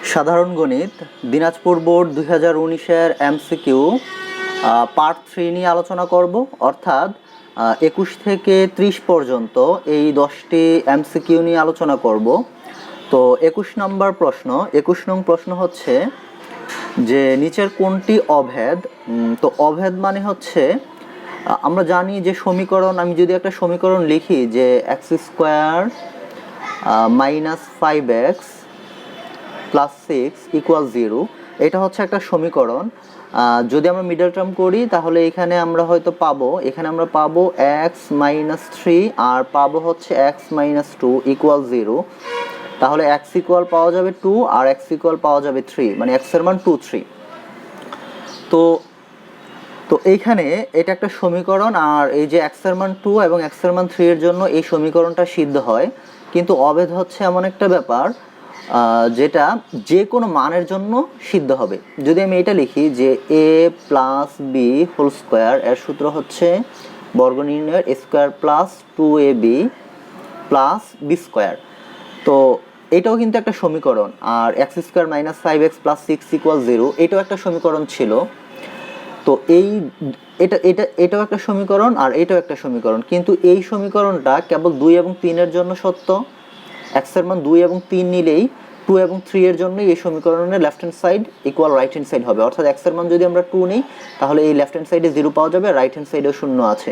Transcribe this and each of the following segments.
সাধারণ গণিত Dinajpur board 2019-এর MCQ part 3 নিয়ে আলোচনা করব, অর্থাৎ 21 থেকে 30 পর্যন্ত এই 10টি এমসিকিউ নিয়ে আলোচনা করব। তো 21 নং প্রশ্ন হচ্ছে যে নিচের কোনটি অভেদ। তো অভেদ মানে হচ্ছে আমরা জানি যে সমীকরণ, আমি যদি একটা সমীকরণ লিখি যে x² - 5x প্লাস 6 ইকুয়াল 0, এটা হচ্ছে একটা সমীকরণ। যদি আমরা মিডল টার্ম করি তাহলে এখানে আমরা হয়তো পাবো, x - 3 আর পাবো হচ্ছে x - 2 ইকুয়াল 0। তাহলে x ইকুয়াল পাওয়া যাবে 2 আর x ইকুয়াল পাওয়া যাবে 3, মানে x এর মান 2, 3। তো এইখানে এটা একটা সমীকরণ, আর এই যে x এর মান 2 এবং x এর মান 3 এর জন্য এই সমীকরণটা সিদ্ধ হয়। কিন্তু অভেদ হচ্ছে এমন একটা ব্যাপার যেটা যে কোনো মানের জন্য সিদ্ধ হবে। যদি আমি এটা লিখি যে a plus b whole square, এর সূত্র হচ্ছে বর্গ নির্ণয়ের square plus 2ab plus b square. তো এটাও কিন্তু একটা সমীকরণ। আর x² - 5x প্লাস 6 ইকুয়াল 0, এটাও একটা সমীকরণ ছিল। তো এটাও একটা সমীকরণ আর এটাও একটা সমীকরণ, কিন্তু এই সমীকরণটা কেবল 2 এবং 3 এর জন্য সত্য। x এর মান 2 এবং 3 নিলেই 2 এবং 3 এর জন্য এই সমীকরণের left hand side equal right hand side হবে। অর্থাৎ x এর মান যদি আমরা 2 নিই তাহলে এই লেফট হ্যান্ড সাইডে 0 পাওয়া যাবে, রাইট হ্যান্ড সাইডেও 0 আছে।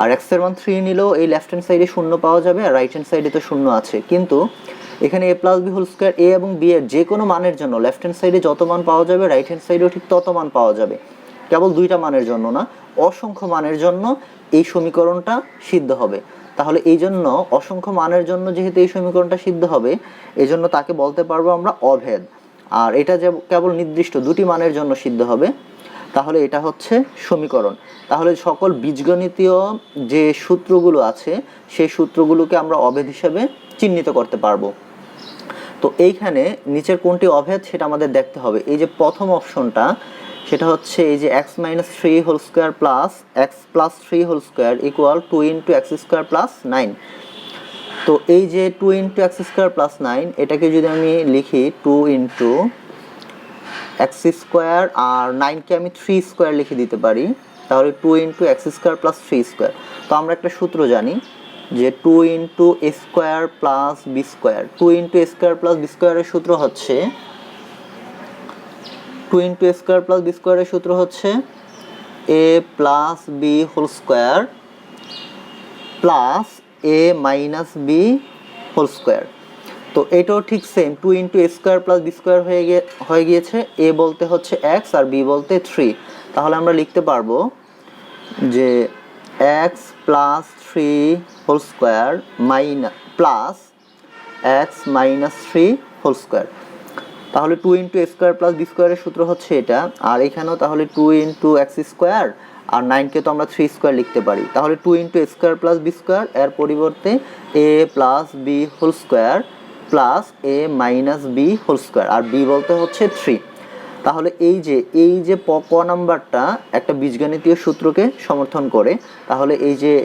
আর x এর মান 3 নিলেও এই লেফট হ্যান্ড সাইডে 0 পাওয়া যাবে আর রাইট হ্যান্ড সাইডে তো 0 আছে। কিন্তু এখানে a plus b whole square, a এবং b এর যে কোনো মানের জন্য লেফট হ্যান্ড সাইডে যত মান পাওয়া যাবে রাইট হ্যান্ড সাইডেও ঠিক তত মান পাওয়া যাবে। কেবল দুইটা মানের জন্য না, অসংখ্য মানের জন্য এই সমীকরণটা সিদ্ধ হবে। তাহলে এই জন্য অসংখ্য মানের জন্য যেহেতু এই সমীকরণটা সিদ্ধ হবে, এই জন্য তাকে বলতে পারবো আমরা অভেদ। আর এটা যে কেবল নির্দিষ্ট দুটি মানের জন্য সিদ্ধ হবে, তাহলে এটা হচ্ছে সমীকরণ। তাহলে সকল বীজগণিতীয় যে সূত্রগুলো আছে সেই সূত্রগুলোকে আমরা অভেদ হিসেবে চিহ্নিত করতে পারবো। তো এইখানে নিচের কোনটি অভেদ সেটা আমাদের দেখতে হবে। এই যে প্রথম অপশনটা, সেটা হচ্ছে এই যে x - 3 whole square plus x plus 3 whole square equal 2 × x² plus 9। তো এই যে 2 × x² প্লাস 9, এটাকে যদি আমি লিখি 2 × x² আর 9কে আমি 3 স্কোয়ার লিখে দিতে পারি, তাহলে 2 × x² প্লাস 3 স্কোয়ার। তো আমরা একটা সূত্র জানি যে 2 × a² plus b²। 2 × a² plus b² এর সূত্র হচ্ছে 2 × a² প্লাস b² এর সূত্র হচ্ছে a plus b whole square plus a minus b whole square. তো এটাও ঠিক সেম, 2 × a² প্লাস b² হয়ে গিয়েছে। a বলতে হচ্ছে x আর b বলতে 3। তাহলে আমরা লিখতে পারবো যে x plus 3 whole square plus x minus 3 whole square. তাহলে 2 × a² প্লাস b² এর সূত্র হচ্ছে এটা। আর এখানেও তাহলে 2 × x² আর 9কে তো আমরা 3 স্কোয়ার লিখতে পারি। তাহলে 2 × a² প্লাস b² এর পরিবর্তে a plus b whole square plus a minus b whole square, আর b বলতে হচ্ছে 3। তাহলে এই যে ক নাম্বারটা একটা বীজগণিতীয় সূত্রকে সমর্থন করে, তাহলে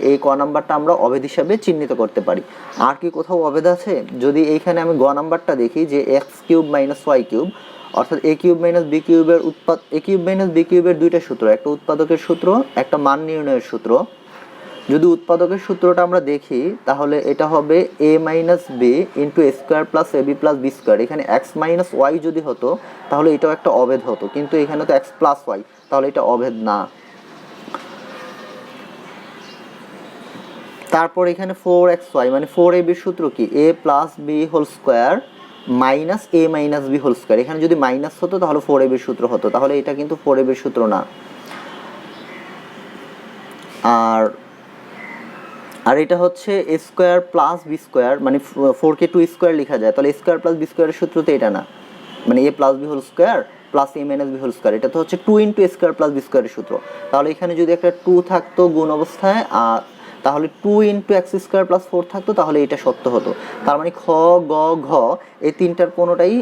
এই ক নাম্বারটা আমরা অভেদ হিসাবে চিহ্নিত করতে পারি। আর কি কোথাও অভেদ আছে? যদি এইখানে আমি গ নাম্বারটা দেখি যে x³ - y³, অর্থাৎ a³ - b³ এর a³ - b³ এর দুইটা সূত্র, একটা উৎপাদকের সূত্র, একটা মান নির্ণয়ের সূত্র। যদি উৎপাদকের সূত্রটা আমরা দেখি তাহলে এটা হবে a minus b into a² plus ab plus b²। এখানে x মাইনাস ওয়াই যদি হতো তাহলে এটাও একটা অভেদ হতো, কিন্তু এখানে তো x প্লাস ওয়াই, তাহলে এটা অভেদ না। তারপর এখানে 4xy মানে 4ab এর সূত্র কি? a plus b whole square minus a minus b whole square. এখানে যদি মাইনাস হতো তাহলে 4ab এর সূত্র হতো, তাহলে এটা কিন্তু 4ab এর সূত্র না। আর এটা হচ্ছে a square plus b square, মানে 4কে 2 স্কোয়ার লেখা যায়, তাহলে a স্কোয়ার প্লাস বি স্কোয়ারের সূত্র তো এটা না, মানে a plus b whole square plus a minus b whole square. এটা তো হচ্ছে 2 × a² প্লাস বি স্কোয়ারের সূত্র। তাহলে এখানে যদি একটা 2 থাকতো গুণ অবস্থায়, আর তাহলে 2 × x² প্লাস 4 থাকতো, তাহলে এটা সত্য হতো। তার মানে খ, গ, ঘ এই তিনটার কোনোটাই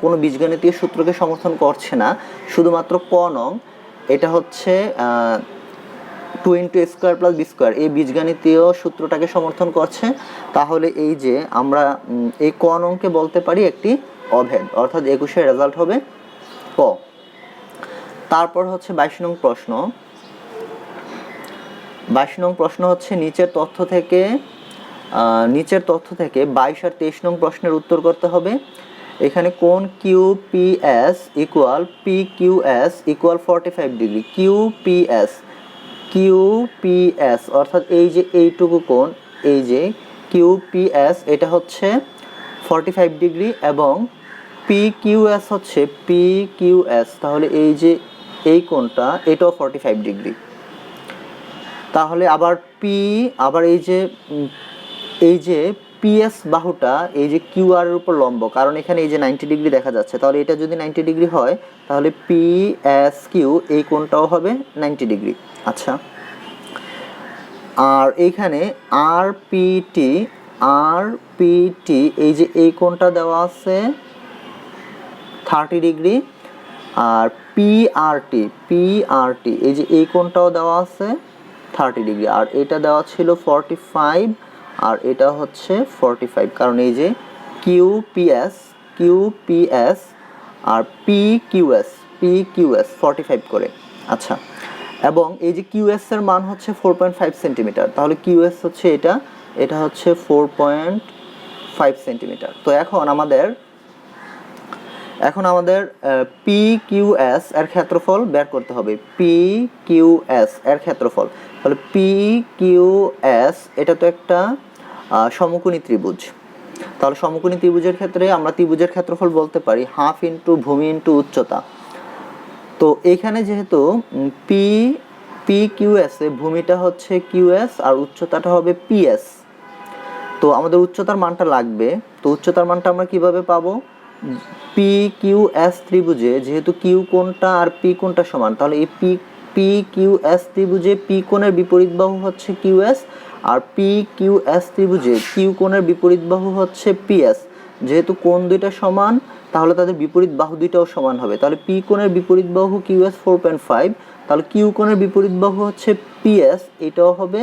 কোনো বীজগণিতীয় সূত্রকে সমর্থন করছে না। শুধুমাত্র ক নং, এটা হচ্ছে 2 × a² প্লাস b² এই বীজগণিতীয় সূত্রটাকে সমর্থন করছে। তাহলে এই যে আমরা এই ক নংকে বলতে পারি একটি অভেদ, অর্থাৎ 21-এর রেজাল্ট হবে ক। তারপর হচ্ছে 22 নং প্রশ্ন। 22 নং প্রশ্ন হচ্ছে নিচের তথ্য থেকে 22 আর 23 নং প্রশ্নের উত্তর করতে হবে। এখানে কোণ QPS equal PQS equal 45 degree. QPS অর্থাৎ এই যে এইটুকু কোণ, এই যে QPS এটা হচ্ছে 45 ডিগ্রি এবং PQS হচ্ছে PQS, তাহলে এই যে এই কোণটা এটাও 45 ডিগ্রি। তাহলে আবার এই যে PS বাহুটা এই যে QR এর উপর লম্ব, কারণ এখানে এই যে 90 ডিগ্রি দেখা যাচ্ছে, তাহলে এটা যদি 90 ডিগ্রি হয় তাহলে PSQ এই কোণটাও হবে 90 ডিগ্রি। আচ্ছা, আর এইখানে RPT এই যে এই কোণটা দেওয়া আছে 30 ডিগ্রি, আর PRT এই যে এই কোণটাও দেওয়া আছে 30 ডিগ্রি, আর এটা দেওয়া ছিল 45 আর এটা হচ্ছে 45, কারণ এই যে QPS আর PQS 45 করে। আচ্ছা, এবং এই যে QS এর মান হচ্ছে 4.5 সেন্টিমিটার, তাহলে QS হচ্ছে এটা হচ্ছে 4.5 সেন্টিমিটার। তো এখন আমাদের PQS এর ক্ষেত্রফল বের করতে হবে। PQS এর ক্ষেত্রফল, তাহলে PQS এটা তো একটা সমকোণী ত্রিভুজ, তাহলে সমকোণী ত্রিভুজের ক্ষেত্রে আমরা ত্রিভুজের ক্ষেত্রফল বলতে পারি হাফ ইন্টু ভূমি ইন্টু উচ্চতা। তো এইখানে যেহেতু PQS এ ভূমিটা হচ্ছে QS আর উচ্চতাটা হবে PS, তো আমাদের উচ্চতার মানটা লাগবে। তো উচ্চতার মানটা আমরা কিভাবে পাবো? PQS ত্রিভুজে যেহেতু Q কোণটা আর P কোণটা সমান, তাহলে এই PQS ত্রিভুজে P কোণের বিপরীত বাহু হচ্ছে QS, আর PQS ত্রিভুজে Q কোণের বিপরীত বাহু হচ্ছে PS। যেহেতু কোণ দুইটা সমান, তাহলে তাদের বিপরীত বাহু দুইটাও সমান হবে। তাহলে P কোণের বিপরীত বাহু QS 4.5, তাহলে Q কোণের বিপরীত বাহু হচ্ছে PS, এটাও হবে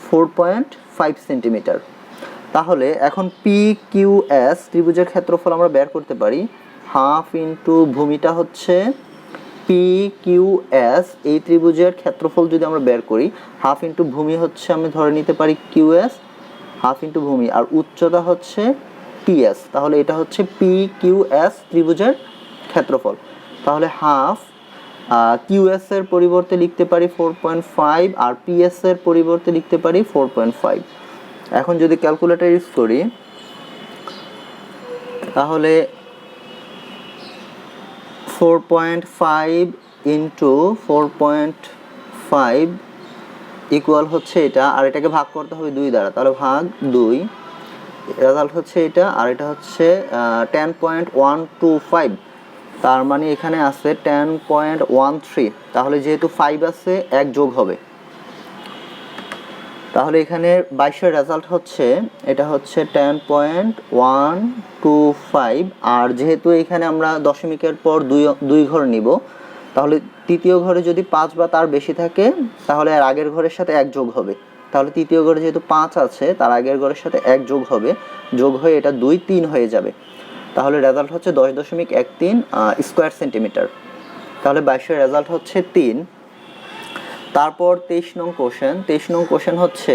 4.5 সেন্টিমিটার। তাহলে এখন PQS ত্রিভুজের ক্ষেত্রফল আমরা বের করতে পারি। হাফ ইন্টু ভূমিটা হচ্ছে PQS, এই ত্রিভুজের ক্ষেত্রফল যদি আমরা বের করি, হাফ ইন্টু ভূমি হচ্ছে আমি ধরে নিতে পারি QS, হাফ ইন্টু ভূমি, আর উচ্চতা হচ্ছে PS, তাহলে এটা হচ্ছে PQS ত্রিভুজের ক্ষেত্রফল। তাহলে হাফ QS এর পরিবর্তে লিখতে পারি 4.5 আর PS এর পরিবর্তে লিখতে পারি 4.5। এখন যদি ক্যালকুলেটর ইউজ করি তাহলে 4.5 ইন্টু 4.5 ইকুয়াল হচ্ছে এটা, আর এটাকে ভাগ করতে হবে 2 দ্বারা, তাহলে ভাগ 2, রেজাল্ট হচ্ছে এটা, আর এটা হচ্ছে 10.125, তার মানে এখানে আছে 10.13। তাহলে যেহেতু 5 আছে 1 যোগ হবে, তাহলে এখানে 22-এর রেজাল্ট হচ্ছে এটা হচ্ছে 10.125। আর যেহেতু এখানে আমরা দশমিকের পর দুই ঘর নিব, তাহলে তৃতীয় ঘরে যদি 5 বা তার বেশি থাকে তাহলে আর আগের ঘরের সাথে 1 যোগ হবে। তাহলে তৃতীয় ঘরে যেহেতু 5 আছে, তার আগের ঘরের সাথে 1 যোগ হবে, যোগ হয়ে এটা 2, 3 হয়ে যাবে। তাহলে রেজাল্ট হচ্ছে 10.13 স্কোয়ার সেন্টিমিটার। তাহলে 22-এর রেজাল্ট হচ্ছে 3। তারপর 23 নং কোশ্চেন হচ্ছে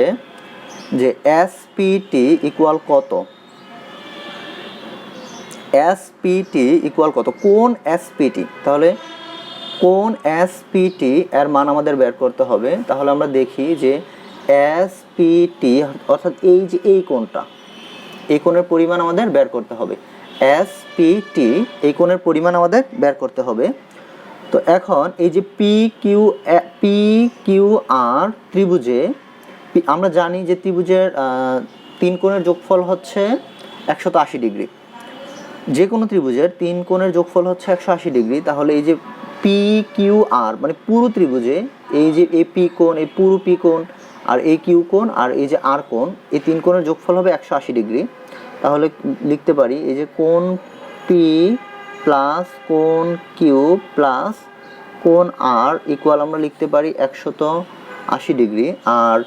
যে SPT ইকুয়াল কত? SPT ইকুয়াল কত? কোণ SPT, তাহলে কোণ SPT এর মান আমাদের বের করতে হবে। তাহলে আমরা দেখি যে SPT অর্থাৎ এই যে এই কোণটা, এই কোণের পরিমাণ আমাদের বের করতে হবে। SPT এই কোণের পরিমাণ আমাদের বের করতে হবে। তো এখন এই যে PQR ত্রিভুজে আমরা জানি যে ত্রিভুজের 3 কোণের যোগফল হচ্ছে 180 ডিগ্রি। যে কোনো ত্রিভুজের 3 কোণের যোগফল হচ্ছে 180 ডিগ্রি। তাহলে এই যে PQR মানে পুরো ত্রিভুজে এই যে এই P কোণ, এই পুরো P কোণ, আর এই Q কোণ আর এই যে R কোণ, এই 3 কোণের যোগফল হবে 180 ডিগ্রি। তাহলে লিখতে পারি এই যে কোণ P প্লাস কোণ Q প্লাস কোণ R ইকুয়াল আমরা লিখতে পারি 180 ডিগ্রি। আর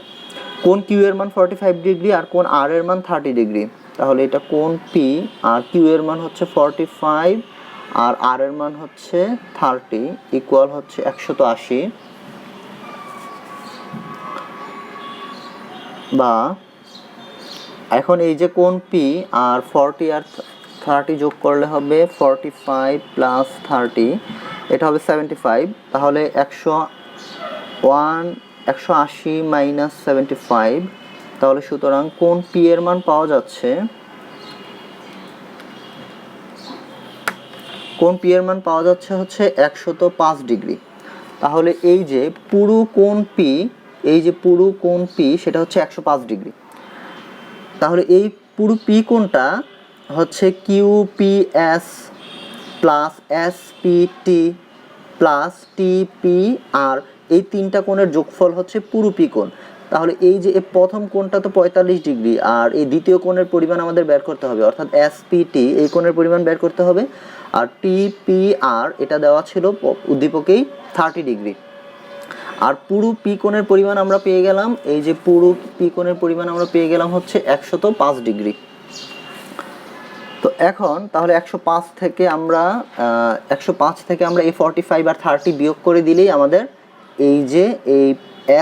কোণ Q এর মান 45 ডিগ্রি আর কোণ R এর মান 30 ডিগ্রি। তাহলে এটা কোণ পি, আর কিউ এর মান হচ্ছে 45 আর আর এর মান হচ্ছে 30 ইকুয়াল হচ্ছে 180, বা এখন এই যে কোণ পি আর 40 আর 30 যোগ করলে হবে 45 প্লাস 30, এটা হবে 75, তাহলে 180 মাইনাস 75, তাহলে সুতরাং কোণ পি এর মান পাওয়া যাচ্ছে, কোণ পি এর মান পাওয়া যাচ্ছে হচ্ছে 105 ডিগ্রি। তাহলে এই যে পুরো কোণ পি, এই যে পুরো কোণ পি সেটা হচ্ছে 105 ডিগ্রি। তাহলে এই পুরো পি কোণটা হচ্ছে Q P S plus S P T plus T P R, এই তিনটা কোণের যোগফল হচ্ছে পুরো পি কোণ। তাহলে এই যে প্রথম কোণটা তো 45 ডিগ্রি, আর এই দ্বিতীয় কোণের পরিমাণ আমাদের বের করতে হবে, অর্থাৎ এস পি টি এই কোণের পরিমাণ বের করতে হবে, আর টি পি আর এটা দেওয়া ছিল উদ্দীপকেই 30 ডিগ্রি। আর পুরো পি কোণের পরিমাণ আমরা পেয়ে গেলাম, এই যে পুরো পি কোণের পরিমাণ আমরা পেয়ে গেলাম হচ্ছে 105 ডিগ্রি। তো এখন তাহলে 105 থেকে আমরা এই 45 আর 30 বিয়োগ করে দিলেই আমাদের এই যে এই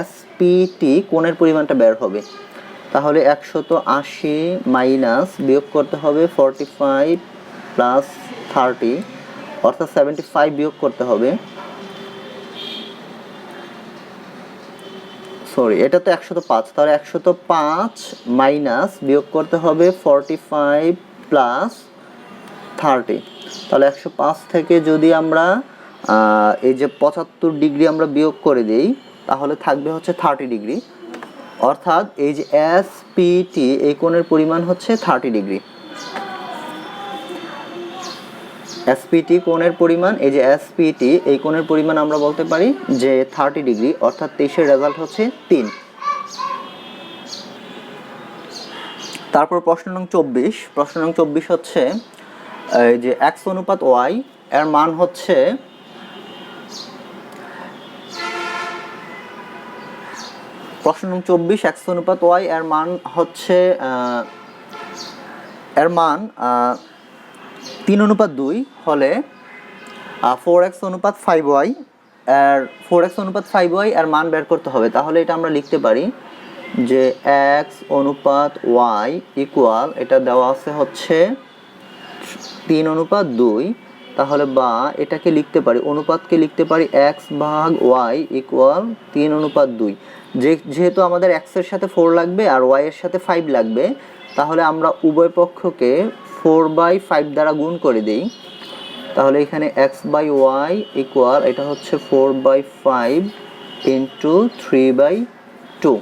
এসপিটি কোণের পরিমাণটা বের হবে। তাহলে 180 মাইনাস বিয়োগ করতে হবে 45 প্লাস 30, অর্থাৎ 75 বিয়োগ করতে হবে, সরি এটা তো 105, তাহলে 105 মাইনাস বিয়োগ করতে হবে 45 প্লাস 30, তাহলে 105 থেকে যদি আমরা এই যে 75 ডিগ্রি আমরা বিয়োগ করে দিই তাহলে থাকবে হচ্ছে 30 ডিগ্রি, অর্থাৎ এই যে এসপিটি এই কোণের পরিমাণ হচ্ছে 30 ডিগ্রি। এসপিটি কোণের পরিমাণ, এই যে এসপিটি এই কোণের পরিমাণ আমরা বলতে পারি যে 30 ডিগ্রি, অর্থাৎ 23-এর রেজাল্ট হচ্ছে 3। তারপর প্রশ্ন নং 24 হচ্ছে এই যে x অনুপাত y এর মান হচ্ছে x অনুপাত y এর মান হচ্ছে এর মান 3:2 হলে 4x অনুপাত 5y এর মান বের করতে হবে। তাহলে এটা আমরা লিখতে পারি যে x অনুপাত y ইকুয়াল, এটা দেওয়া আছে হচ্ছে 3:2, তাহলে বা এটাকে লিখতে পারি, অনুপাতকে লিখতে পারি x ভাগ y ইকুয়াল 3:2। যেহেতু আমাদের x এর সাথে 4 লাগবে আর y এর সাথে 5 লাগবে, তাহলে আমরা উভয় পক্ষকে 4/5 দ্বারা গুণ করে দেই। তাহলে এখানে x/y ইকুয়াল, এটা হচ্ছে 4/5 ইন্টু 3/2,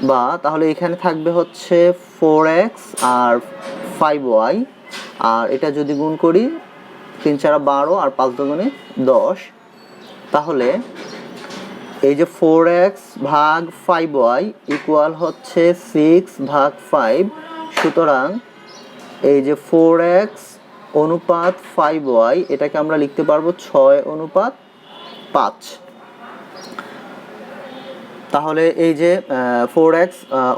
বা তাহলে এখানে থাকবে হচ্ছে 4x আর 5y, আর এটা যদি গুণ করি 3×4 12 আর 5×2 10, তাহলে এই যে 4x ভাগ 5y ইকুয়াল হচ্ছে 6/5। সুতরাং এই যে 4x অনুপাত 5y এটাকে আমরা লিখতে পারবো 6:5। তাহলে এই যে 4x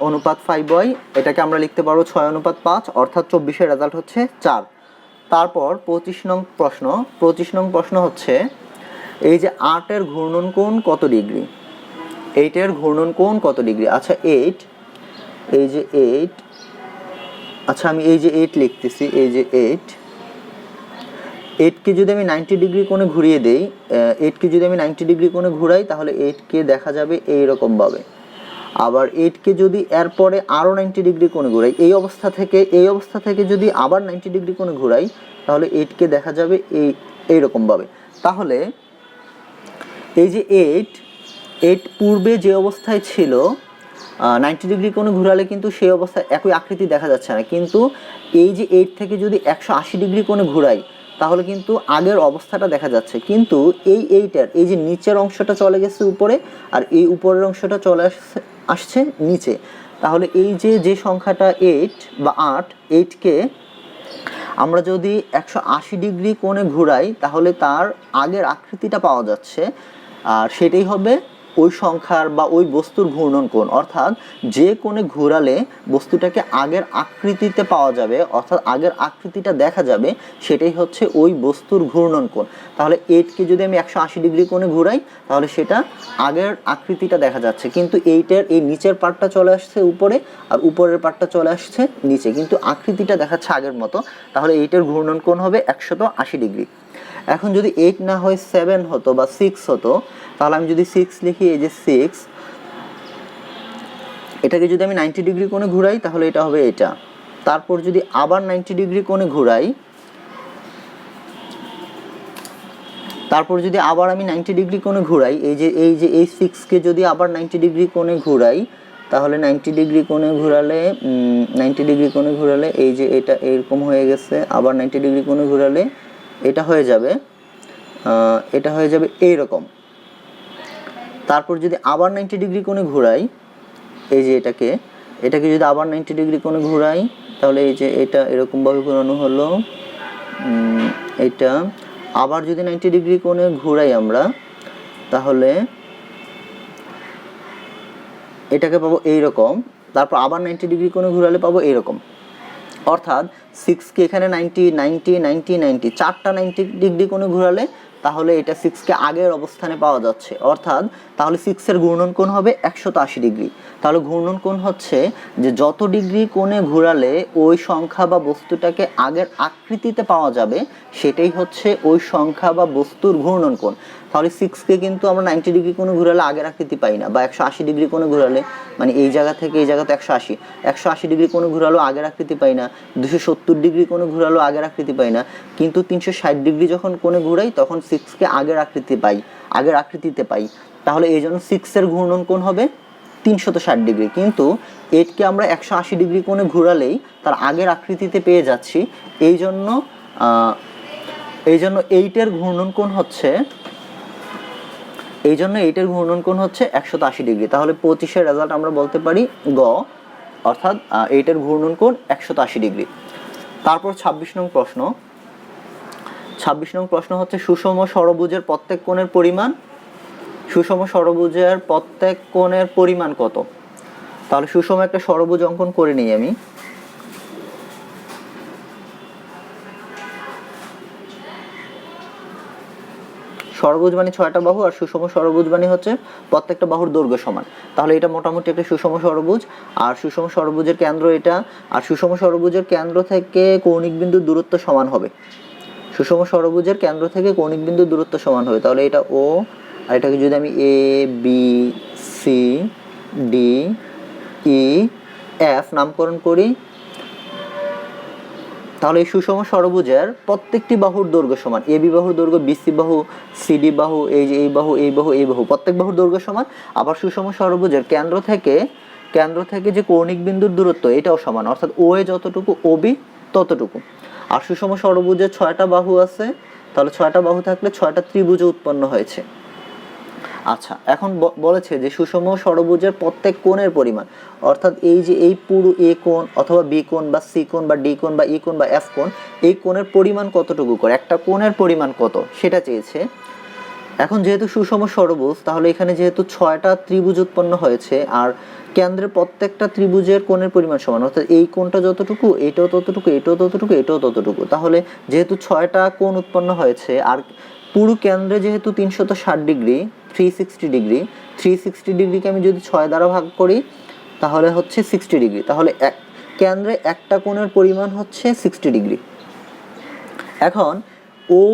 অনুপাত 5y এটাকে আমরা লিখতে পারবো 6:5, অর্থাৎ 24-এর রেজাল্ট হচ্ছে 4। তারপর 25 নং প্রশ্ন হচ্ছে এই যে 8-এর ঘূর্ণন কোণ কত ডিগ্রি, 8-এর ঘূর্ণন কোণ কত ডিগ্রি। আচ্ছা 8, এই যে 8, আচ্ছা আমি এই যে 8 লিখতেছি, এই যে 8কে যদি আমি 90 ডিগ্রি কোণে ঘুরিয়ে দেই, 8কে যদি আমি 90 ডিগ্রি কোণে ঘুরাই তাহলে 8কে দেখা যাবে এইরকম ভাবে। আবার 8কে যদি এরপরে আরও 90 ডিগ্রি কোণে ঘুরাই, এই অবস্থা থেকে যদি আবার 90 ডিগ্রি কোণে ঘুরাই তাহলে 8কে দেখা যাবে এইরকম ভাবে। তাহলে এই যে 8 পূর্বে যে অবস্থায় ছিল 90 ডিগ্রি কোণে ঘুরালে কিন্তু সেই অবস্থায় একই আকৃতি দেখা যাচ্ছে না, কিন্তু এই যে 8 থেকে যদি 180 ডিগ্রি কোণে ঘুরাই তাহলে কিন্তু আগের অবস্থাটা দেখা যাচ্ছে, কিন্তু এই 8-এর এই যে নিচের অংশটা চলে গেছে উপরে আর এই উপরের অংশটা চলে আসছে নিচে। তাহলে এই যে সংখ্যাটা 8 বা 8কে আমরা যদি 180 ডিগ্রি কোণে ঘুরাই তাহলে তার আগের আকৃতিটা পাওয়া যাচ্ছে, আর সেটাই হবে ওই সংখ্যার বা ওই বস্তুর ঘূর্ণন কোণ, অর্থাৎ যে কোণে ঘোরালে বস্তুটাকে আগের আকৃতিতে পাওয়া যাবে, অর্থাৎ আগের আকৃতিটা দেখা যাবে, সেটাই হচ্ছে ওই বস্তুর ঘূর্ণন কোণ। তাহলে 8কে যদি আমি 180 ডিগ্রি কোণে ঘুরাই তাহলে সেটা আগের আকৃতিটা দেখা যাচ্ছে, কিন্তু এইটার এই নিচের পার্টটা চলে আসছে উপরে আর উপরের পার্টটা চলে আসছে নিচে, কিন্তু আকৃতিটা দেখাচ্ছে আগের মতো। তাহলে এইটার ঘূর্ণন কোণ হবে 180 ডিগ্রি। এখন যদি 8 না হয় 7 হতো বা 6 হতো, তাহলে আমি যদি 6 লিখি, এই যে 6, এটাকে যদি আমি 90 ডিগ্রি কোণে ঘুরাই তাহলে এটা হবে এটা। তারপর যদি আবার 90 ডিগ্রি কোণে ঘুরাই, তারপর যদি আবার আমি 90 ডিগ্রি কোণে ঘুরাই, এই 6কে যদি আবার 90 ডিগ্রি কোণে ঘুরাই, তাহলে 90 ডিগ্রি কোণে ঘুরালে 90 ডিগ্রি কোণে ঘুরালে এই যে এটা এরকম হয়ে গেছে, আবার 90 ডিগ্রি কোণে ঘুরালে এটা হয়ে যাবে এইরকম। তারপর যদি আবার 90 ডিগ্রি কোণে ঘুরাই, এই যে এটাকে যদি আবার 90 ডিগ্রি কোণে ঘুরাই, তাহলে এই যে এটা এরকমভাবে ঘোরানো হলো। এটা আবার যদি 90 ডিগ্রি কোণে ঘুরাই আমরা, তাহলে এটাকে পাবো এইরকম। তারপর আবার 90 ডিগ্রি কোণে ঘুরালে পাবো এইরকম। অর্থাৎ 6কে এখানে 90 90 90 90 চারটা 90 ডিগ্রি কোণে ঘুরালে তাহলে এটা 6কে আগের অবস্থানে পাওয়া যাচ্ছে, অর্থাৎ তাহলে 6-এর ঘূর্ণন কোণ হবে 180 ডিগ্রি। তাহলে ঘূর্ণন কোণ হচ্ছে যে যত ডিগ্রি কোণে ঘুরালে ওই সংখ্যা বা বস্তুটাকে আগের আকৃতিতে পাওয়া যাবে, সেটাই হচ্ছে ওই সংখ্যা বা বস্তুর ঘূর্ণন কোণ। তাহলে 6কে কিন্তু আমরা 90 ডিগ্রি কোণে ঘুরালে আগের আকৃতি পাই না, বা 180 ডিগ্রি কোণে ঘুরালে, মানে এই জায়গা থেকে এই জায়গাতে 180 ডিগ্রি কোণে ঘুরালেও আগের আকৃতি পাই না, 270 ডিগ্রি কোণে ঘুরালেও আগের আকৃতি পাই না, কিন্তু 360 ডিগ্রি যখন কোণে ঘুরাই তখন 6কে আগের আকৃতিতে পাই। তাহলে এই জন্য 6-এর ঘূর্ণন কোণ হবে 360 ডিগ্রি, কিন্তু 8কে আমরা 180 ডিগ্রি কোণে ঘুরালেই তার আগের আকৃতিতে পেয়ে যাচ্ছি। এই জন্য 8-এর ঘূর্ণন কোণ হচ্ছে 180 ডিগ্রি। তাহলে 25-এর রেজাল্ট আমরা বলতে পারি গ, অর্থাৎ 8-এর ঘূর্ণন কোণ 180 ডিগ্রি। তারপর 26 নং প্রশ্ন হচ্ছে সুষম ষড়ভুজের প্রত্যেক কোণের পরিমাণ কত? তাহলে সুষম একটা ষড়ভুজ অঙ্কন করে নিই আমি। ষড়ভুজ মানে 6টা বাহু, আর সুষম ষড়ভুজ মানে হচ্ছে প্রত্যেকটা বাহুর দৈর্ঘ্য সমান। তাহলে এটা মোটামুটি একটা সুষম ষড়ভুজ, আর সুষম ষড়ভুজের কেন্দ্র এটা, আর সুষম ষড়ভুজের কেন্দ্র থেকে কৌণিক বিন্দুর দূরত্ব সমান হবে। সুষম ষড়ভুজের কেন্দ্র থেকে কৌণিক বিন্দুর দূরত্ব সমান হবে। তাহলে এটা ও, আর এটাকে যদি আমি A B C D E F নামকরণ করি, তাহলে এই সুষম ষড়ভুজের প্রত্যেকটি বাহুর দৈর্ঘ্য সমান। এ বি বাহুর দৈর্ঘ্য, বিসি বাহু, সিডি বাহু, এই যে এই বাহু, এই বাহু, এই বাহু, প্রত্যেক বাহুর দৈর্ঘ্য সমান। আবার সুষম ষড়ভুজের কেন্দ্র থেকে যে কৌণিক বিন্দুর দূরত্ব এটাও সমান, অর্থাৎ ও এ যতটুকু ও বি ততটুকু। আর সুষম ষড়ভুজের 6টা বাহু আছে, তাহলে 6টা বাহু থাকলে 6টা ত্রিভুজ উৎপন্ন হয়েছে। আচ্ছা, এখন বলেছে যে সুষম ষড়ভুজের প্রত্যেক কোণের পরিমাণ, অর্থাৎ এই যে এই পুরো এ কোণ অথবা বি কোণ বা সি কোণ বা ডি কোণ বা ই কোণ বা এফ কোণ, এই কোণের পরিমাণ কতটুকু করে, একটা কোণের পরিমাণ কত সেটা চেয়েছে। এখন যেহেতু সুষম ষড়ভুজ, তাহলে এখানে যেহেতু 6টা ত্রিভুজ উৎপন্ন হয়েছে আর কেন্দ্রের প্রত্যেকটা ত্রিভুজের কোণের পরিমাণ সমান, অর্থাৎ এই কোণটা যতটুকু, এটাও ততটুকু, এটাও ততটুকু, এটাও ততটুকু। তাহলে যেহেতু 6টা কোণ উৎপন্ন হয়েছে আর পুরো কেন্দ্রে যেহেতু 360 ডিগ্রি, 360 ডিগ্রিকে আমি যদি 6 দ্বারা ভাগ করি তাহলে হচ্ছে 60 ডিগ্রি। তাহলে কেন্দ্রে একটা কোণের পরিমাণ হচ্ছে 60 ডিগ্রি। এখন ও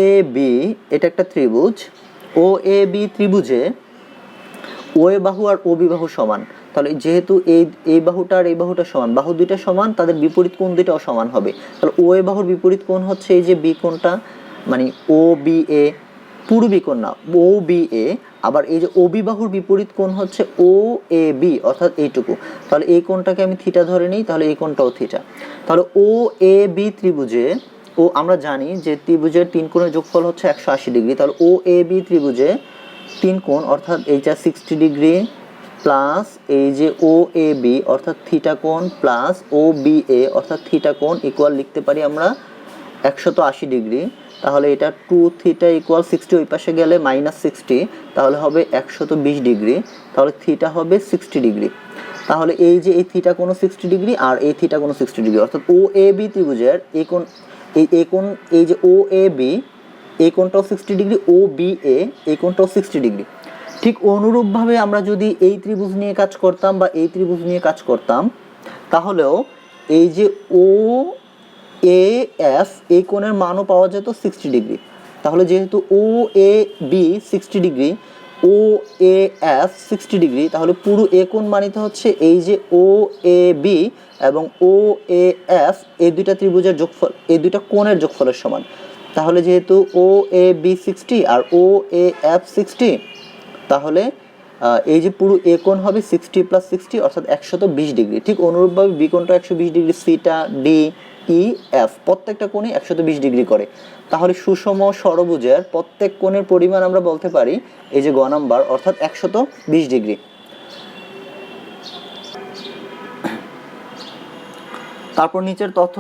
এ বি এটা একটা ত্রিভুজ, ও এ বি ত্রিভুজে ও এ বাহু আর ও বি বাহু সমান। তাহলে যেহেতু এই বাহুটা আর এই বাহুটা সমান, বাহু দুইটা সমান, তাদের বিপরীত কোণ দুইটাও সমান হবে। তাহলে ও এ বাহুর বিপরীত কোণ হচ্ছে এই যে বি কোণটা, মানে ও বি এ, পুরো বি কোণ না, ও বি এ। আবার এই যে ও বি বাহুর বিপরীত কোণ হচ্ছে ও এ বি, অর্থাৎ এইটুকু। তাহলে এই কোণটাকে আমি থিটা ধরে নিই, তাহলে এই কোণটাও থিটা। তাহলে ও এ বি ত্রিভুজে, আমরা জানি যে ত্রিভুজের 3 কোণের যোগফল হচ্ছে 180 ডিগ্রি। তাহলে ও এ বি ত্রিভুজে 3 কোণ, অর্থাৎ এইটা 60 ডিগ্রি প্লাস এই যে ও এ বি অর্থাৎ থিটা কোণ প্লাস ও বি এ অর্থাৎ থিটা কোণ ইকুয়াল লিখতে পারি আমরা 180 ডিগ্রি। তাহলে এটা 2 থিটা ইকুয়াল 60, ওই পাশে গেলে -60, তাহলে হবে 120 ডিগ্রি, তাহলে থিটা হবে 60 ডিগ্রি। তাহলে এই যে এই থিটা কোনো 60 ডিগ্রি আর এই থিটা কোনো 60 ডিগ্রি, অর্থাৎ ও এ বি ত্রিভুজের এই কোণ, এই কোণ, এই যে ও এ বি এই কোণটাও 60 ডিগ্রি, ও বি এ এই কোণটাও 60 ডিগ্রি। ঠিক অনুরূপভাবে আমরা যদি এই ত্রিভুজ নিয়ে কাজ করতাম বা এই ত্রিভুজ নিয়ে কাজ করতাম, তাহলেও এই যে ও এ এফ এই কোণের মানও পাওয়া যেত 60 ডিগ্রি। তাহলে যেহেতু O A B 60 degree, O A F 60 degree, তাহলে পুরো এ কোণ মানিতে হচ্ছে এই যে ও এ বি এবং ও এ এফ এই দুইটা ত্রিভুজের যোগফল, এই দুইটা কোণের যোগফলের সমান। তাহলে যেহেতু O A B 60 R O A F 60, তাহলে এই যে পুরো এ কোণ হবে 60 + 60 অর্থাৎ 120 ডিগ্রি। ঠিক অনুরূপভাবে বি কোণটা 120 ডিগ্রি, সিটা ডি ই এফ প্রত্যেকটা কোণই 120 ডিগ্রি করে। তাহলে সুষম ষড়ভুজের প্রত্যেক কোণের পরিমাণ আমরা বলতে পারি এই যে গ নাম্বার, অর্থাৎ 120 ডিগ্রি। তারপর নিচের তথ্য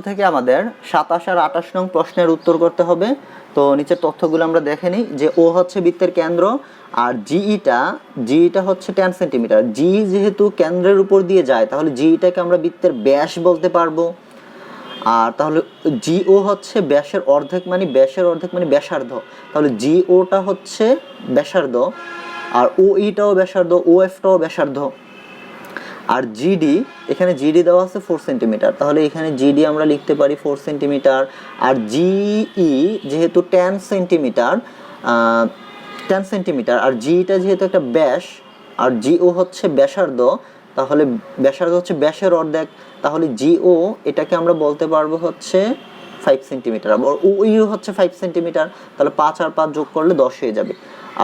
থেকে আমাদের 27 আর 28 নং প্রশ্নের উত্তর করতে হবে। তো নিচের তথ্যগুলো আমরা দেখে নিই। যে ও হচ্ছে বৃত্তের কেন্দ্র আর জিইটা হচ্ছে 10 সেন্টিমিটার। জি যেহেতু কেন্দ্রের উপর দিয়ে যায়, তাহলে জিইটাকে আমরা বৃত্তের ব্যাস বলতে পারবো। আর তাহলে জিও হচ্ছে ব্যাসের অর্ধেক মানে ব্যাসার্ধ, তাহলে জিওটা হচ্ছে ব্যাসার্ধ, আর ও ইটাও ব্যাসার্ধ, ও এফটাও ব্যাসার্ধ। আর জিডি, এখানে জিডি দেওয়া আছে 4 সেন্টিমিটার, তাহলে এখানে জিডি আমরা লিখতে পারি 4 সেন্টিমিটার। আর জিই যেহেতু 10 সেন্টিমিটার আর জিটা যেহেতু একটা ব্যাস আর জিও হচ্ছে ব্যাসার্ধ, তাহলে ব্যাসার্ধ হচ্ছে ব্যাসের অর্ধেক, তাহলে জিও এটাকে আমরা বলতে পারবো হচ্ছে 5 সেন্টিমিটার। আবার ওইও হচ্ছে 5 সেন্টিমিটার, তাহলে 5 আর 5 যোগ করলে 10 হয়ে যাবে।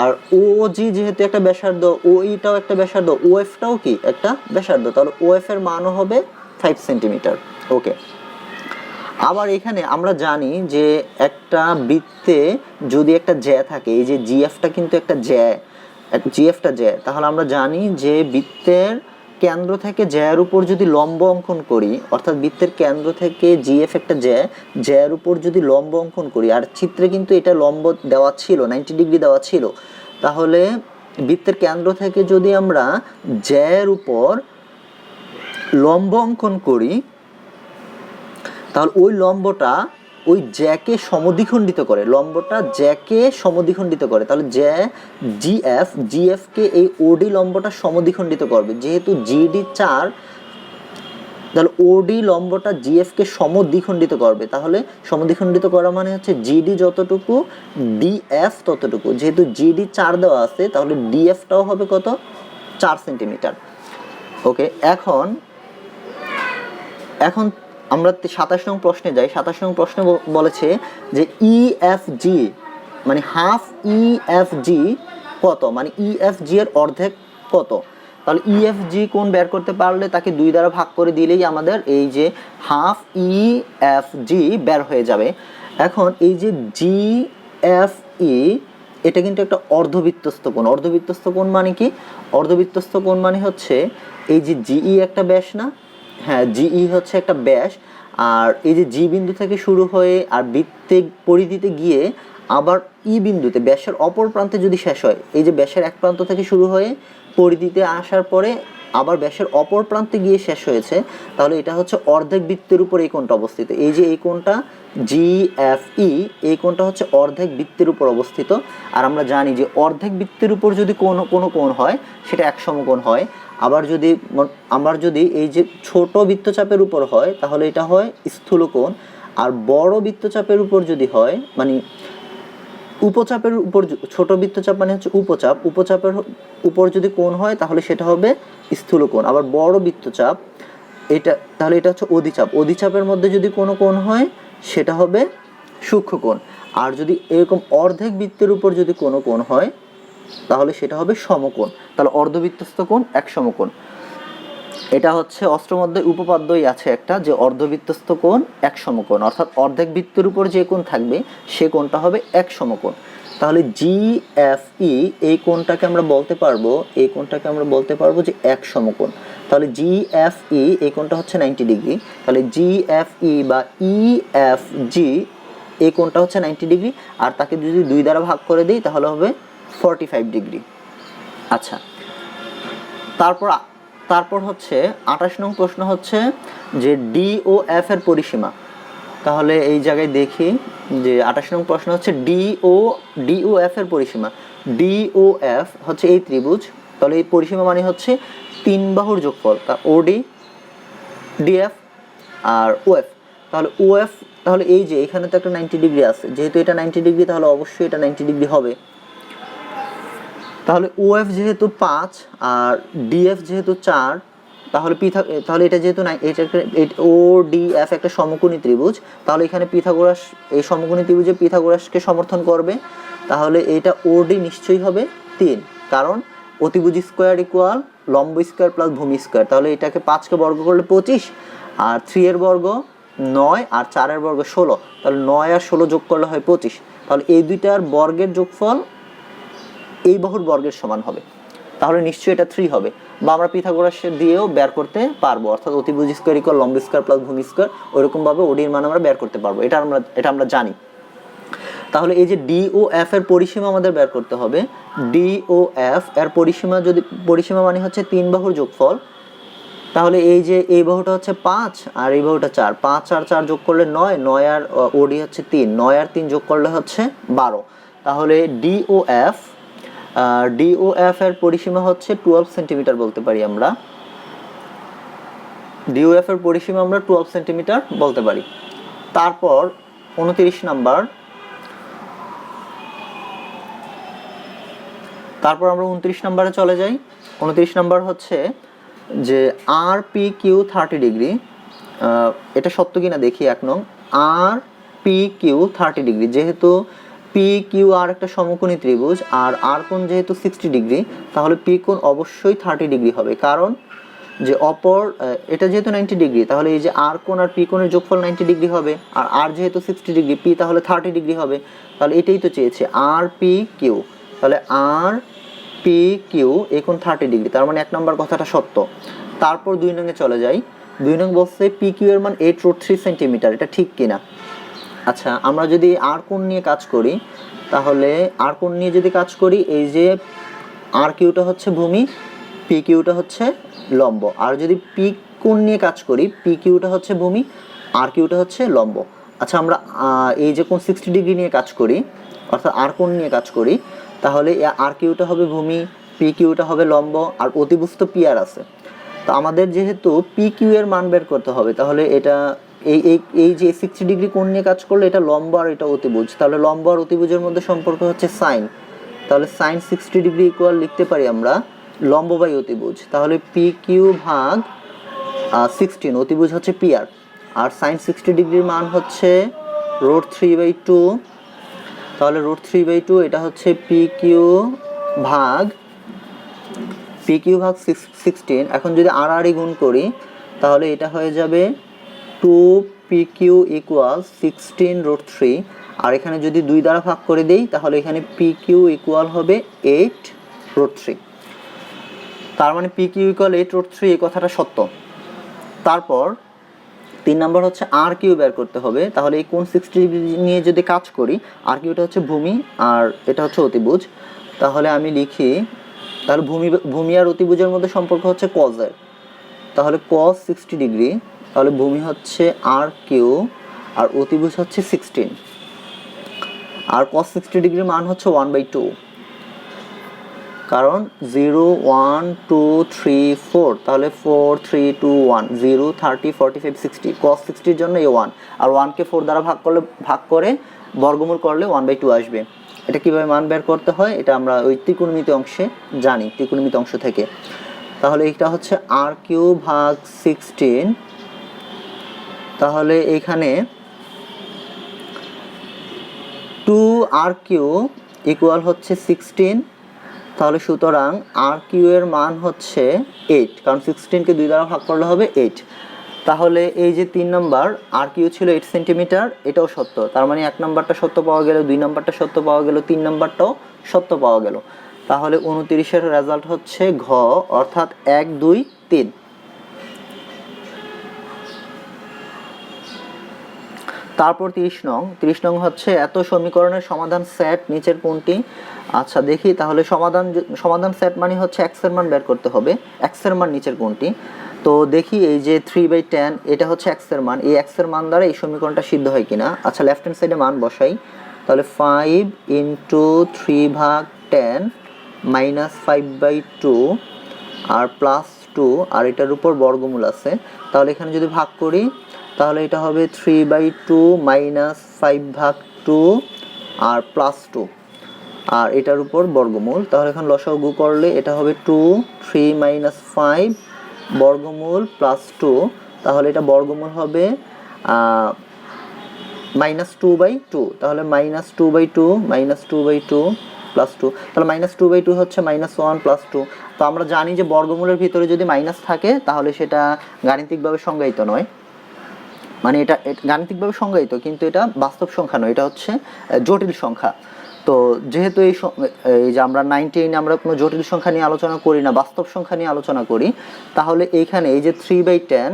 আর ও জি যেহেতু একটা ব্যাসার্ধ, ও ইটাও একটা ব্যাসার্ধ, ও এফটাও কি একটা ব্যাসার্ধ, তাহলে ও এফ এর মানও হবে 5 সেন্টিমিটার। ওকে। আবার এখানে আমরা জানি যে একটা বৃত্তে যদি একটা জ্যা থাকে, এই যে জিএফটা কিন্তু একটা জ্যা, জিএফটা জ্যা, তাহলে আমরা জানি যে বৃত্তের কেন্দ্র থেকে জ্যার উপর যদি লম্ব অঙ্কন করি, অর্থাৎ বৃত্তের কেন্দ্র থেকে জিএফ একটা জ্যার উপর যদি লম্ব অঙ্কন করি, আর চিত্রে কিন্তু এটা লম্ব দেওয়া ছিল, 90 ডিগ্রি দেওয়া ছিল, তাহলে বৃত্তের কেন্দ্র থেকে যদি আমরা জ্যার উপর লম্ব অঙ্কন করি, তাহলে ওই লম্বটা ওই জ্যাকে সমদ্বিখণ্ডিত করে, লম্বটা জ্যাকে সমদ্বিখণ্ডিত করে। তাহলে জ্যা জিএফকে এই ওডি লম্বটা সমদ্বিখণ্ডিত করবে। যেহেতু জিডি 4, তাহলে ওডি লম্বটা জিএফকে সমদ্বিখণ্ডিত করবে। তাহলে সমদ্বিখণ্ডিত করা মানে হচ্ছে জিডি যতটুকু ডিএফ ততটুকু। যেহেতু জিডি 4 দেওয়া আছে, তাহলে ডিএফটাও হবে কত? 4 সেন্টিমিটার। ওকে, এখন আমরা 27 নং প্রশ্নে যাই। 27 নং প্রশ্নে বলেছে যে ইএফজি মানে হাফ ইএফজি কত, মানে ইএফজি এর অর্ধেক কত। তাহলে ইএফজি কোণ বের করতে পারলে তাকে 2 দ্বারা ভাগ করে দিলেই আমাদের এই যে হাফ ইএফজি বের হয়ে যাবে। এখন এই যে জিএফই এটা কিন্তু একটা অর্ধবৃত্তস্থ কোণ। অর্ধবৃত্তস্থ কোণ মানে কি? অর্ধবৃত্তস্থ কোণ মানে হচ্ছে এই যে জিই একটা ব্যাস না, হ্যাঁ জিই হচ্ছে একটা ব্যাস, আর এই যে জি বিন্দু থেকে শুরু হয়ে আর বৃত্তের পরিধিতে গিয়ে আবার ই বিন্দুতে ব্যাসের অপর প্রান্তে যদি শেষ হয়, এই যে ব্যাসের এক প্রান্ত থেকে শুরু হয়ে পরিধিতে আসার পরে আবার ব্যাসের অপর প্রান্তে গিয়ে শেষ হয়েছে, তাহলে এটা হচ্ছে অর্ধেক বৃত্তের উপর এই কোণটা অবস্থিত। এই যে এই কোণটা জিএফই, এই কোণটা হচ্ছে অর্ধেক বৃত্তের উপর অবস্থিত। আর আমরা জানি যে অর্ধেক বৃত্তের উপর যদি কোনো কোণ হয় সেটা এক সমকোণ হয়। আবার যদি এই যে ছোট বৃত্তচাপের উপর হয় তাহলে এটা হয় স্থূলকোণ, আর বড় বৃত্তচাপের উপর যদি হয় মানে উপচাপের উপর, ছোট বৃত্তচাপ মানে হচ্ছে উপচাপের উপর যদি কোণ হয় তাহলে সেটা হবে স্থূলকোণ। আবার বড় বৃত্তচাপ তাহলে এটা হচ্ছে অধিচাপ। অধিচাপের মধ্যে যদি কোনো কোণ হয় সেটা হবে সূক্ষ্মকোণ। আর যদি এরকম অর্ধেক বৃত্তের উপর যদি কোনো কোণ হয় তাহলে সেটা হবে সমকোণ। তাহলে অর্ধবৃত্তস্থ কোণ এক সমকোণ। এটা হচ্ছে অষ্টম অধ্যায় উপপাদ্যই আছে একটা, যে অর্ধবৃত্তস্থ কোণ এক সমকোণ, অর্থাৎ অর্ধেক বৃত্তের উপর যে কোণ থাকবে সে কোণটা হবে এক সমকোণ। তাহলে জিএফই এই কোণটাকে আমরা বলতে পারবো যে এক সমকোণ। তাহলে GFE এই কোণটা হচ্ছে 90 ডিগ্রি, তাহলে GFE বা EFG এই কোণটা হচ্ছে 90 ডিগ্রি, আর তাকে যদি 2 দ্বারা ভাগ করে দিই তাহলে হবে 45 ডিগ্রি। আচ্ছা, তারপর হচ্ছে 28 নং প্রশ্ন হচ্ছে যে DOF এর পরিসীমা। তাহলে এই জায়গায় দেখি যে 28 নং প্রশ্ন হচ্ছে DOF এর পরিসীমা। DOF হচ্ছে এই ত্রিভুজ, তাহলে এই পরিসীমা মানে হচ্ছে 3 বাহুর যোগফল, তা OD DF আর OF। তাহলে OF, তাহলে এই যে এখানে তো একটা 90 ডিগ্রি আছে, যেহেতু এটা 90 ডিগ্রি তাহলে অবশ্যই এটা 90 ডিগ্রি হবে। তাহলে OF যেহেতু 5 আর DF যেহেতু 4, তাহলে এটা যেহেতু এটা একটা ODF একটা সমকোণী ত্রিভুজ, তাহলে এখানে পিথাগোরাস এই সমকোণী ত্রিভুজে পিথাগোরাসকে সমর্থন করবে। তাহলে এটা OD নিশ্চয়ই হবে 3, কারণ অতিভুজ স্কোয়ার ইকুয়াল লম্ব স্কোয়ার প্লাস ভূমি স্কোয়ার। তাহলে এটাকে 5কে বর্গ করলে 25, আর 3 এর বর্গ 9, আর 4 এর বর্গ 16, তাহলে 9 আর 16 যোগ করলে হয় 25। তাহলে এই দুইটার বর্গের যোগফল এই বাহুর বর্গের সমান হবে, তাহলে নিশ্চয়ই এটা 3 হবে। বা আমরা পিথাগোরাসের দিয়েও বের করতে পারবো, অর্থাৎ অতিভুজ স্কোয়ার ইকুয়াল লম্ব স্কোয়ার প্লাস ভূমি স্কোয়ার, ওইরকম ভাবে OD এর মান আমরা বের করতে পারবো, এটা আমরা জানি। তাহলে এই যে DOF এর পরিসীমা আমাদের বের করতে হবে। DOF এর পরিসীমা মানে হচ্ছে 3 বাহুর যোগফল। তাহলে এই যে এই বাহুটা হচ্ছে 5 আর এই বাহুটা 4, 5 আর 4 যোগ করলে 9, 9 আর OD হচ্ছে 3, 9 আর 3 যোগ করলে হচ্ছে 12। তাহলে DOF এর পরিসীমা হচ্ছে 12 সেন্টিমিটার বলতে পারি আমরা। DOF এর পরিসীমা আমরা 12 সেন্টিমিটার বলতে পারি। তারপর 29 নাম্বার, তারপর আমরা 29 নাম্বারে চলে যাই। 29 নাম্বার হচ্ছে যে RPQ 30 ডিগ্রি, এটা সত্য কিনা দেখি। 1 নং RPQ 30 ডিগ্রি, যেহেতু PQR একটা সমকোণী ত্রিভুজ আর R কোণ যেহেতু 60 ডিগ্রি, তাহলে P কোণ অবশ্যই 30 ডিগ্রি হবে, কারণ যে এটা যেহেতু 90 ডিগ্রি, তাহলে এই যে R কোণ আর P কোণের যোগফল 90 ডিগ্রি হবে, আর R যেহেতু 60 ডিগ্রি, P তাহলে 30 ডিগ্রি হবে। তাহলে এটাই তো চেয়েছে RPQ, তাহলে RPQ এই কোণ 30 ডিগ্রি, তার মানে 1 নম্বর কথাটা সত্য। তারপর 2 নং এ চলে যাই। 2 নং বলছে PQ এর মান 8√3 সেন্টিমিটার, এটা ঠিক কিনা। আচ্ছা, আমরা যদি R কোণ নিয়ে কাজ করি, তাহলে R কোণ নিয়ে যদি কাজ করি, এই যে RQটা হচ্ছে ভূমি, PQটা হচ্ছে লম্ব। আর যদি P কোণ নিয়ে কাজ করি, PQটা হচ্ছে ভূমি, RQটা হচ্ছে লম্ব। আচ্ছা, আমরা এই যে কোণ 60 ডিগ্রি নিয়ে কাজ করি, অর্থাৎ R কোণ নিয়ে কাজ করি, তাহলে RQটা হবে ভূমি, PQটা হবে লম্ব, আর অতিভুজ PR আছে। তো আমাদের যেহেতু PQ এর মান বের করতে হবে, তাহলে এটা এই যে 60 ডিগ্রি কোণ নিয়ে কাজ করলে এটা লম্ব আর এটা অতিভুজ, তাহলে লম্ব আর অতিভুজের মধ্যে সম্পর্ক হচ্ছে সাইন। তাহলে সাইন 60 ডিগ্রি ইকুয়াল লিখতে পারি আমরা লম্ব বাই অতিভুজ। তাহলে PQ ভাগ 16, অতিভুজ হচ্ছে PR, আর সাইন 60 ডিগ্রির মান হচ্ছে √3/2। তাহলে √3/2 এটা হচ্ছে PQ ভাগ 16। এখন যদি আর গুণ করি, তাহলে এটা হয়ে যাবে 2PQ ইকুয়াল 16√3, আর এখানে যদি 2 দ্বারা ভাগ করে দেই, তাহলে এখানে PQ ইকুয়াল হবে 8√3। তার মানে PQ ইকুয়াল 8√3, এই কথাটা সত্য। তারপর 3 নম্বর হচ্ছে RQ বের করতে হবে। তাহলে এই কোণ 60 ডিগ্রি নিয়ে যদি কাজ করি, RQটা হচ্ছে ভূমি আর এটা হচ্ছে অতিভুজ। তাহলে আমি লিখি, তাহলে ভূমি আর অতিভুজের মধ্যে সম্পর্ক হচ্ছে cos এর, তাহলে cos 60 ডিগ্রি, তাহলে ভূমি হচ্ছে RQ আর অতিভুজ হচ্ছে 16, আর cos 60 ডিগ্রির মান হচ্ছে 1/2, কারণ 0 1 2 3 4, তাহলে 4 3 2 1 0 30 45 60, cos 60 এর জন্য এই 1, আর 1 কে 4 দ্বারা ভাগ করে বর্গমূল করলে 1/2 আসবে। এটা কিভাবে মান বের করতে হয়, এটা আমরা ওই ত্রিকোণমিতি অংশে জানি, ত্রিকোণমিতি অংশ থেকে। তাহলে এটা হচ্ছে RQ ভাগ 16, তাহলে এখানে 2RQ ইকুয়াল হচ্ছে 16, তাহলে সুতরাং RQ এর মান হচ্ছে 8, কারণ 16কে 2 দ্বারা ভাগ করলে হবে 8। তাহলে এই যে 3 নম্বর RQ ছিল 8 সেন্টিমিটার, এটাও সত্য। তার মানে 1 নম্বরটা সত্য পাওয়া গেল, 2 নম্বরটা সত্য পাওয়া গেল, 3 নম্বরটাও সত্য পাওয়া গেল। তাহলে 29 এর রেজাল্ট হচ্ছে ঘ, অর্থাৎ 1 2 3। তারপর 30 নং হচ্ছে এত সমীকরণের সমাধান সেট নিচের কোনটি? আচ্ছা দেখি তাহলে সমাধান সেট মানে হচ্ছে x এর মান বের করতে হবে, x এর মান নিচের কোনটি? তো দেখি এই যে 3/10 এটা হচ্ছে x এর মান, এই x এর মান দ্বারা এই সমীকরণটা সিদ্ধ হয় কিনা। আচ্ছা লেফট হ্যান্ড সাইডে মান বসাই, তাহলে 5 ইন্টু 3/10 মাইনাস 5/2 আর প্লাস 2 আর এটার উপর বর্গমূল আছে, তাহলে এখানে যদি ভাগ করি তাহলে এটা হবে 3/2 মাইনাস 5/2 আর প্লাস 2 আর এটার উপর বর্গমূল, তাহলে এখানে লসাগু করলে এটা হবে 2 3 মাইনাস 5 বর্গমূল প্লাস 2, তাহলে এটা বর্গমূল হবে -2/2, তাহলে -2/2 -2/2 প্লাস 2, তাহলে -2/2 হচ্ছে -1 প্লাস 2। তো আমরা জানি যে বর্গমূলের ভিতরে যদি মাইনাস থাকে তাহলে সেটা গাণিতিকভাবে সংজ্ঞায়িত নয়, মানে এটা গাণিতিকভাবে সংজ্ঞায়িত কিন্তু এটা বাস্তব সংখ্যা নয়, এটা হচ্ছে জটিল সংখ্যা। তো যেহেতু এই যে আমরা 9 আমরা কোনো জটিল সংখ্যা নিয়ে আলোচনা করি না, বাস্তব সংখ্যা নিয়ে আলোচনা করি, তাহলে এইখানে এই যে 3/10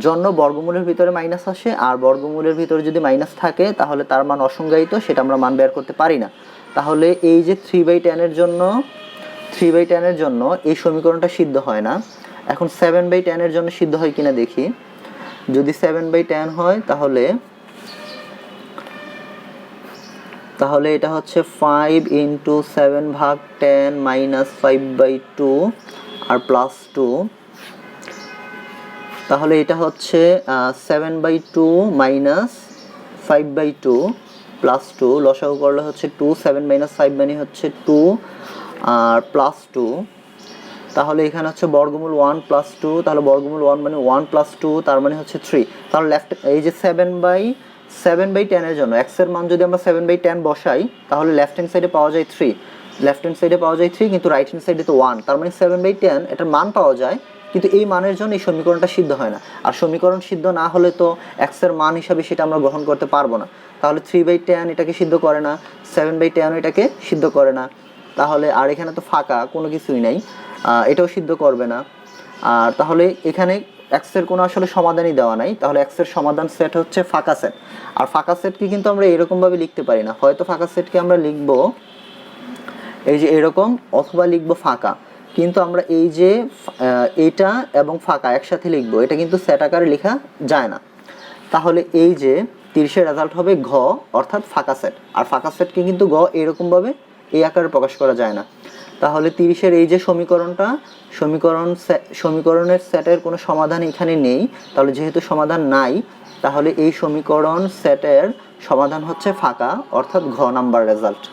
জন্য বর্গমূলের ভিতরে মাইনাস আসে, আর বর্গমূলের ভিতরে যদি মাইনাস থাকে তাহলে তার মান অসংজ্ঞায়িত, সেটা আমরা মান বের করতে পারি না। তাহলে এই যে 3/10 এর জন্য এই সমীকরণটা সিদ্ধ হয় না। এখন 7/10 এর জন্য সিদ্ধ হয় কিনা দেখি, যদি 7/10 হয় তাহলে এটা হচ্ছে 5 ইন্টু 7/10 মাইনাস 5/2 আর প্লাস 2, তাহলে এটা হচ্ছে 7/2 মাইনাস 5/2 প্লাস 2, লসাগু করলে হচ্ছে 2, 7 মাইনাস 5 মানে হচ্ছে 2 আর প্লাস 2, তাহলে এখানে হচ্ছে বর্গমূল 1 প্লাস 2, তাহলে বর্গমূল 1 মানে 1 প্লাস 2 তার মানে হচ্ছে 3। তাহলে লেফট এই যে 7/10 এর জন্য x এর মান যদি আমরা 7/10 বসাই তাহলে লেফট হ্যান্ড সাইডে পাওয়া যায় 3, লেফট হ্যান্ড সাইডে পাওয়া যায় 3 কিন্তু রাইট হ্যান্ড সাইডে তো 1, তার মানে 7/10 এটার মান পাওয়া যায় কিন্তু এই মানের জন্য এই সমীকরণটা সিদ্ধ হয় না। আর সমীকরণ সিদ্ধ না হলে তো x এর মান হিসাবে সেটা আমরা গ্রহণ করতে পারবো না, তাহলে 3/10 এটাকে সিদ্ধ করে না, 7/10 এটাকে সিদ্ধ করে না, তাহলে আর এখানে তো ফাঁকা কোনো কিছুই নাই, এটাও সিদ্ধ করবে না। আর তাহলে এখানে x এর কোনো আসলে সমাধানই দেওয়া নাই, তাহলে x এর সমাধান সেট হচ্ছে ফাঁকা সেট। আর ফাঁকা সেটকে কিন্তু আমরা এরকমভাবে লিখতে পারি না, হয়তো ফাঁকা সেটকে আমরা লিখবো এই যে এরকম অথবা লিখবো ফাঁকা, কিন্তু আমরা এই যে এটা এবং ফাঁকা একসাথে লিখবো, এটা কিন্তু সেট আকারে লেখা যায় না। তাহলে এই যে 30-এর রেজাল্ট হবে ঘ অর্থাৎ ফাঁকা সেট, আর ফাঁকা সেটকে কিন্তু গ এরকমভাবে এই আকারে প্রকাশ করা যায় না। তাহলে 30-এর এই যে সমীকরণের সেটের কোনো সমাধান এখানে নেই, তাহলে যেহেতু সমাধান নাই তাহলে এই সমীকরণ সেটের সমাধান হচ্ছে ফাঁকা অর্থাৎ ঘ নাম্বার রেজাল্ট।